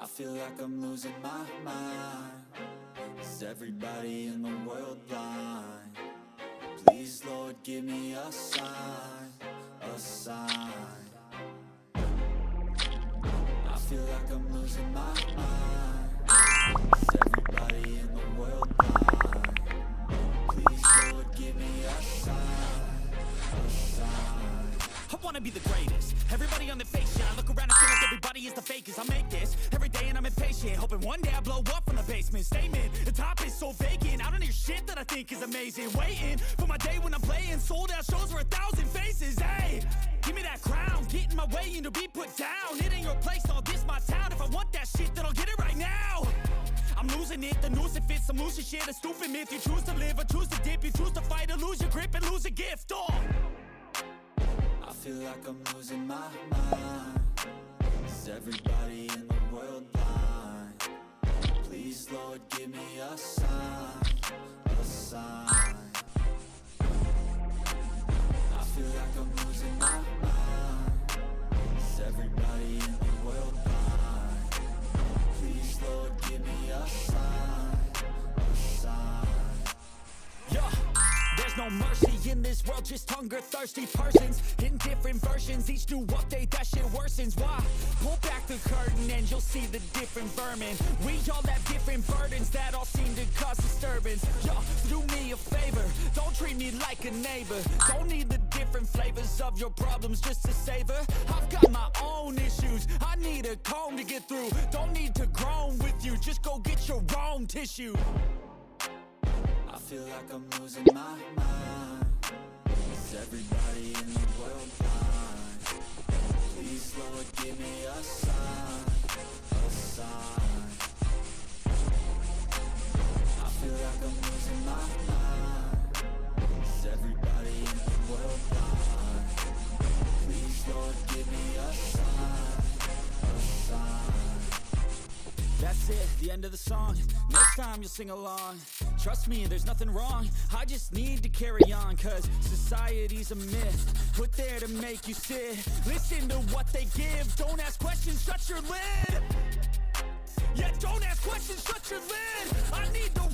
feel like I'm losing my mind. Is everybody in the world blind? Please, Lord, give me a sign, a sign. I feel like I'm losing my mind. Is everybody in the world blind? Please, Lord, give me a sign, a sign. I wanna be the greatest. Everybody on the fake shit. I look around and feel like everybody is the fakest. I make this every day and I'm impatient, hoping one day I blow up from the basement. Statement, the top is so vacant. I don't hear shit that I think is amazing. Waiting for my day when I'm playing sold out shows for 1,000 faces. Hey, give me that crown, get in my way and to be put down. It ain't your place, all this my town. If I want that shit, then I'll get it right now. I'm losing it, the noose it fits, some loose shit, a stupid myth. You choose to live or choose to dip, you choose to fight or lose your grip and lose a gift. Oh, I feel like I'm losing my mind. Is everybody in the world blind? Please, Lord, give me a sign, a sign. I feel like I'm losing my mind. Is everybody in the world blind? Please, Lord, give me a sign, a sign. yeah. There's no mercy in this world, just hunger-thirsty persons in different versions. Each new update, that shit worsens. Why? Pull back the curtain and you'll see the different vermin. We all have different burdens that all seem to cause disturbance. Yo, do me a favor, don't treat me like a neighbor. Don't need the different flavors of your problems just to savor. I've got my own issues, I need a comb to get through. Don't need to groan with you, just go get your own tissue. I feel like I'm losing my mind. Is everybody in the world blind? Please, Lord, give me a sign, a sign. I feel like I'm losing my mind. Is everybody in the world blind? Please, Lord, give me a sign, a sign. That's it, the end of the song. Next time you'll sing along. Trust me, there's nothing wrong. I just need to carry on, cause society's a myth, put there to make you sit. Listen to what they give. Don't ask questions, shut your lid. Yeah, don't ask questions, shut your lid. I need the